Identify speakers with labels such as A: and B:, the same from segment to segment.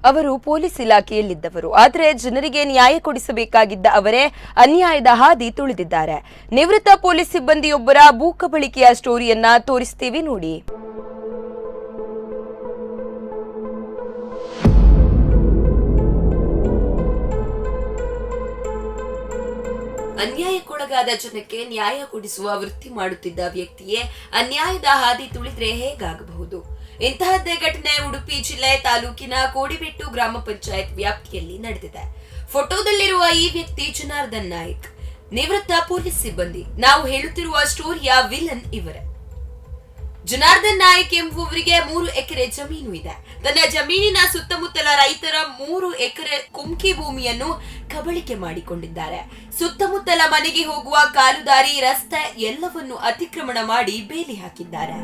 A: ಅವರು ಪೊಲೀಸ್ ಇಲಾಖೆಯಲ್ಲಿದ್ದವರು. ಆದರೆ ಜನರಿಗೆ ನ್ಯಾಯ ಕೊಡಿಸಬೇಕಾಗಿದ್ದ ಅವರೇ ಅನ್ಯಾಯದ ಹಾದಿ ತುಳಿದಿದ್ದಾರೆ. ನಿವೃತ್ತ ಪೊಲೀಸ್ ಸಿಬ್ಬಂದಿಯೊಬ್ಬರ ಭೂಕಬಳಿಕೆಯ ಸ್ಟೋರಿಯನ್ನ ತೋರಿಸ್ತೀವಿ ನೋಡಿ. ಅನ್ಯಾಯಕ್ಕೊಳಗಾದ ಜನಕ್ಕೆ ನ್ಯಾಯ ಕೊಡಿಸುವ ವೃತ್ತಿ ಮಾಡುತ್ತಿದ್ದ ವ್ಯಕ್ತಿಯೇ ಅನ್ಯಾಯದ ಹಾದಿ ತುಳಿದ್ರೆ ಹೇಗಾಗಬಹುದು? ಇಂತಹದ್ದೇ ಘಟನೆ ಉಡುಪಿ ಜಿಲ್ಲೆ ತಾಲೂಕಿನ ಕೋಡಿಬೆಟ್ಟು ಗ್ರಾಮ ಪಂಚಾಯತ್ ವ್ಯಾಪ್ತಿಯಲ್ಲಿ ನಡೆದಿದೆ. ಫೋಟೋದಲ್ಲಿರುವ ಈ ವ್ಯಕ್ತಿ ಜನಾರ್ದನ್ ನಾಯ್ಕ್, ನಿವೃತ್ತ ಪೊಲೀಸ್ ಸಿಬ್ಬಂದಿ. ನಾವು ಹೇಳುತ್ತಿರುವ ಸ್ಟೋರಿಯ ವಿಲನ್ ಇವರೇ. ಜನಾರ್ದನ್ ನಾಯ್ಕ್ ಎಂಬುವರಿಗೆ 3 ಎಕರೆ ಜಮೀನು ಇದೆ. ತನ್ನ ಜಮೀನಿನ ಸುತ್ತಮುತ್ತಲ ರೈತರ 3 ಎಕರೆ ಕುಮ್ಕಿ ಭೂಮಿಯನ್ನು ಕಬಳಿಕೆ ಮಾಡಿಕೊಂಡಿದ್ದಾರೆ. ಸುತ್ತಮುತ್ತಲ ಮನೆಗೆ ಹೋಗುವ ಕಾಲುದಾರಿ, ರಸ್ತೆ ಎಲ್ಲವನ್ನು ಅತಿಕ್ರಮಣ ಮಾಡಿ ಬೇಲಿ ಹಾಕಿದ್ದಾರೆ.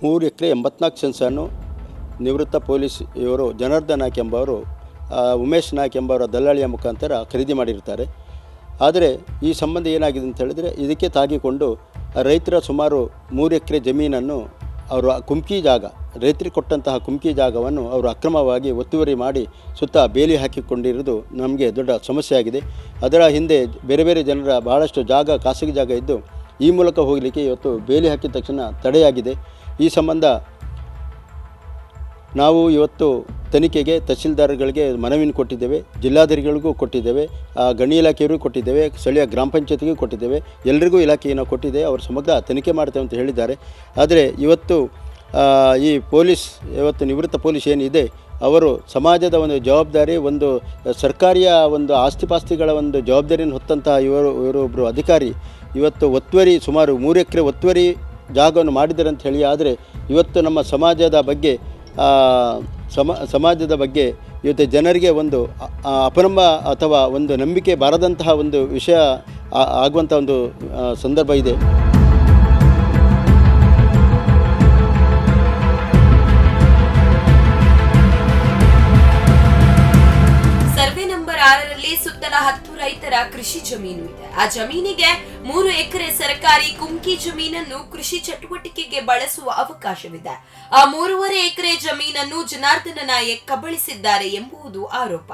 B: ಮೂರು ಎಕರೆ 84 ಸೆನ್ಸನ್ನು ನಿವೃತ್ತ ಪೊಲೀಸ್ ಇವರು ಜನಾರ್ದನ್ ನಾಯ್ಕ್ ಎಂಬವರು ಉಮೇಶ್ ನಾಯ್ಕ್ ಎಂಬವರ ದಲ್ಲಾಳಿಯ ಮುಖಾಂತರ ಖರೀದಿ ಮಾಡಿರ್ತಾರೆ. ಆದರೆ ಈ ಸಂಬಂಧ ಏನಾಗಿದೆ ಅಂತ ಹೇಳಿದರೆ, ಇದಕ್ಕೆ ತಾಗಿಕೊಂಡು ರೈತರ ಸುಮಾರು 3 ಎಕರೆ ಜಮೀನನ್ನು ಅವರು ಕುಮ್ಕಿ ಜಾಗ, ರೈತರಿಗೆ ಕೊಟ್ಟಂತಹ ಕುಮ್ಕಿ ಜಾಗವನ್ನು ಅವರು ಅಕ್ರಮವಾಗಿ ಒತ್ತುವರಿ ಮಾಡಿ ಸುತ್ತ ಬೇಲಿ ಹಾಕಿಕೊಂಡಿರುವುದು ನಮಗೆ ದೊಡ್ಡ ಸಮಸ್ಯೆಯಾಗಿದೆ. ಅದರ ಹಿಂದೆ ಬೇರೆ ಬೇರೆ ಜನರ ಬಹಳಷ್ಟು ಜಾಗ, ಖಾಸಗಿ ಜಾಗ ಇದ್ದು ಈ ಮೂಲಕ ಹೋಗಲಿಕ್ಕೆ ಇವತ್ತು ಬೇಲಿ ಹಾಕಿದ ತಕ್ಷಣ ತಡೆಯಾಗಿದೆ. ಈ ಸಂಬಂಧ ನಾವು ಇವತ್ತು ತನಿಖೆಗೆ ತಹಸೀಲ್ದಾರ್ಗಳಿಗೆ ಮನವಿಯನ್ನು ಕೊಟ್ಟಿದ್ದೇವೆ, ಜಿಲ್ಲಾಧಿಕಾರಿಗಳಿಗೂ ಕೊಟ್ಟಿದ್ದೇವೆ, ಗಣಿ ಇಲಾಖೆಯವರಿಗೂ ಕೊಟ್ಟಿದ್ದೇವೆ, ಸ್ಥಳೀಯ ಗ್ರಾಮ ಪಂಚಾಯತಿಗೂ ಕೊಟ್ಟಿದ್ದೇವೆ, ಎಲ್ಲರಿಗೂ ಇಲಾಖೆಯನ್ನು ಕೊಟ್ಟಿದ್ದೇವೆ. ಅವರು ಸಮಗ್ರ ತನಿಖೆ ಮಾಡ್ತೇವೆ ಅಂತ ಹೇಳಿದ್ದಾರೆ. ಆದರೆ ಇವತ್ತು ಈ ಪೊಲೀಸ್, ಇವತ್ತು ನಿವೃತ್ತ ಪೊಲೀಸ್ ಏನಿದೆ, ಅವರು ಸಮಾಜದ ಒಂದು ಜವಾಬ್ದಾರಿ, ಒಂದು ಸರ್ಕಾರಿಯ ಒಂದು ಆಸ್ತಿಪಾಸ್ತಿಗಳ ಒಂದು ಜವಾಬ್ದಾರಿಯನ್ನು ಹೊತ್ತಂತಹ ಇವರೊಬ್ಬರು ಅಧಿಕಾರಿ ಇವತ್ತು ಒತ್ತುವರಿ ಸುಮಾರು 3 ಎಕರೆ ಒತ್ತುವರಿ ಜಾಗವನ್ನು ಮಾಡಿದ್ದಾರೆ ಅಂತ ಹೇಳಿ. ಆದರೆ ಇವತ್ತು ನಮ್ಮ ಸಮಾಜದ ಬಗ್ಗೆ ಇವತ್ತು ಜನರಿಗೆ ಒಂದು ಅಪನಂಬ ಅಥವಾ ಒಂದು ನಂಬಿಕೆ ಬಾರದಂತಹ ಒಂದು ವಿಷಯ ಆಗುವಂಥ ಒಂದು ಸಂದರ್ಭ ಇದೆ.
A: ಸರ್ವೆ ನಂಬರ್ 6ರಲ್ಲಿ ಸುತ್ತಲ 10 ರೈತರ ಕೃಷಿ ಜಮೀನು ಇದೆ. ಆ ಜಮೀನಿಗೆ 3 ಎಕರೆ ಸರ್ಕಾರಿ ಕುಮ್ಕಿ ಜಮೀನನ್ನು ಕೃಷಿ ಚಟುವಟಿಕೆಗೆ ಬಳಸುವ ಅವಕಾಶವಿದೆ. ಆ 3.5 ಎಕರೆ ಜಮೀನನ್ನು ಜನಾರ್ದನ್ ನಾಯ್ಕ್ ಕಬಳಿಸಿದ್ದಾರೆ ಎಂಬುದು ಆರೋಪ.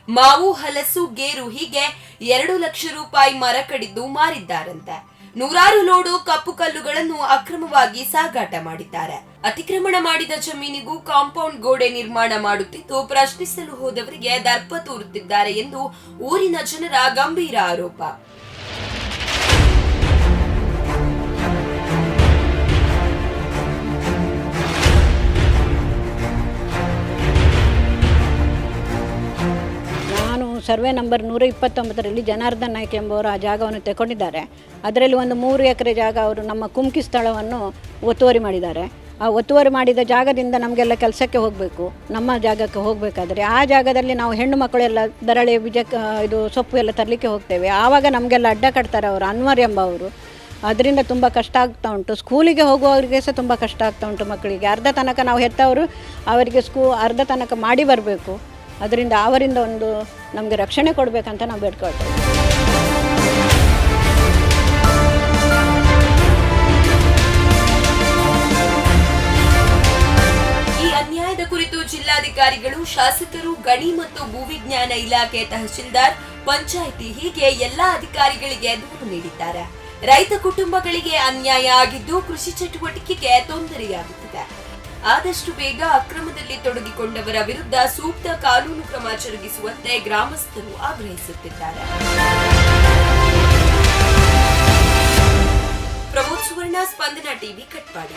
A: ಮಾವು, ಹಲಸು, ಗೇರು ಹೀಗೆ 2 ಲಕ್ಷ ರೂಪಾಯಿ ಮರ ಕಡಿದು ಮಾರಿದ್ದಾರಂತೆ. 100 ಲೋಡು ಕಪ್ಪು ಕಲ್ಲುಗಳನ್ನು ಅಕ್ರಮವಾಗಿ ಸಾಗಾಟ ಮಾಡಿದ್ದಾರೆ. ಅತಿಕ್ರಮಣ ಮಾಡಿದ ಜಮೀನಿಗೂ ಕಾಂಪೌಂಡ್ ಗೋಡೆ ನಿರ್ಮಾಣ ಮಾಡುತ್ತಿದ್ದು ಪ್ರಶ್ನಿಸಲು ಹೋದವರಿಗೆ ದರ್ಪ ತೋರುತ್ತಿದ್ದಾರೆ ಎಂದು ಊರಿನ ಜನರ ಗಂಭೀರ ಆರೋಪ.
C: ಸರ್ವೆ ನಂಬರ್ 129ರಲ್ಲಿ ಜನಾರ್ದನ್ ನಾಯ್ಕ್ ಎಂಬವರು ಆ ಜಾಗವನ್ನು ತಗೊಂಡಿದ್ದಾರೆ. ಅದರಲ್ಲಿ ಒಂದು 3 ಎಕರೆ ಜಾಗ ಅವರು ನಮ್ಮ ಕುಮ್ಕಿ ಸ್ಥಳವನ್ನು ಒತ್ತುವರಿ ಮಾಡಿದ್ದಾರೆ. ಆ ಒತ್ತುವರಿ ಮಾಡಿದ ಜಾಗದಿಂದ ನಮಗೆಲ್ಲ ಕೆಲಸಕ್ಕೆ ಹೋಗಬೇಕು, ನಮ್ಮ ಜಾಗಕ್ಕೆ ಹೋಗಬೇಕಾದ್ರೆ ಆ ಜಾಗದಲ್ಲಿ ನಾವು ಹೆಣ್ಣು ಮಕ್ಕಳೆಲ್ಲ ದರಳೆ, ಇದು ಸೊಪ್ಪು ಎಲ್ಲ ತರಲಿಕ್ಕೆ ಹೋಗ್ತೇವೆ. ಆವಾಗ ನಮಗೆಲ್ಲ ಅಡ್ಡ ಕಟ್ತಾರೆ ಅವರು, ಅನ್ವರ್ ಎಂಬವರು. ಅದರಿಂದ ತುಂಬ ಕಷ್ಟ ಆಗ್ತಾ ಉಂಟು. ಸ್ಕೂಲಿಗೆ ಹೋಗುವವರಿಗೆ ಸಹ ತುಂಬ ಕಷ್ಟ ಆಗ್ತಾ ಉಂಟು. ಮಕ್ಕಳಿಗೆ ಅರ್ಧ ತನಕ ನಾವು ಹೆತ್ತವರು ಅವರಿಗೆ ಅರ್ಧ ತನಕ ಮಾಡಿ ಬರಬೇಕು. ಅದರಿಂದ ಅವರಿಂದ ಒಂದು ನಮಗೆ ರಕ್ಷಣೆ ಕೊಡಬೇಕಂತ ನಾವು ಬೇಡ್ಕೊಳ್ತೇವೆ.
A: ಈ ಅನ್ಯಾಯದ ಕುರಿತು ಜಿಲ್ಲಾಧಿಕಾರಿಗಳು, ಶಾಸಕರು, ಗಣಿ ಮತ್ತು ಭೂವಿಜ್ಞಾನ ಇಲಾಖೆ, ತಹಸೀಲ್ದಾರ್, ಪಂಚಾಯಿತಿ ಹೀಗೆ ಎಲ್ಲಾ ಅಧಿಕಾರಿಗಳಿಗೆ ದೂರು ನೀಡಿದ್ದಾರೆ. ರೈತ ಕುಟುಂಬಗಳಿಗೆ ಅನ್ಯಾಯ ಆಗಿದ್ದು ಕೃಷಿ ಚಟುವಟಿಕೆಗೆ ತೊಂದರೆಯಾಗುತ್ತಿದೆ. ಆದಷ್ಟು ಬೇಗ ಅಕ್ರಮದಲ್ಲಿ ತೊಡಗಿಕೊಂಡವರ ವಿರುದ್ಧ ಸೂಕ್ತ ಕಾನೂನು ಕ್ರಮ ಜರುಗಿಸುವಂತೆ ಗ್ರಾಮಸ್ಥರು ಆಗ್ರಹಿಸುತ್ತಿದ್ದಾರೆ. ಪ್ರಮೋದ್ ಸುವರ್ಣ, ಸ್ಪಂದನ ಟಿವಿ, ಕಟ್ಪಾಡಿ.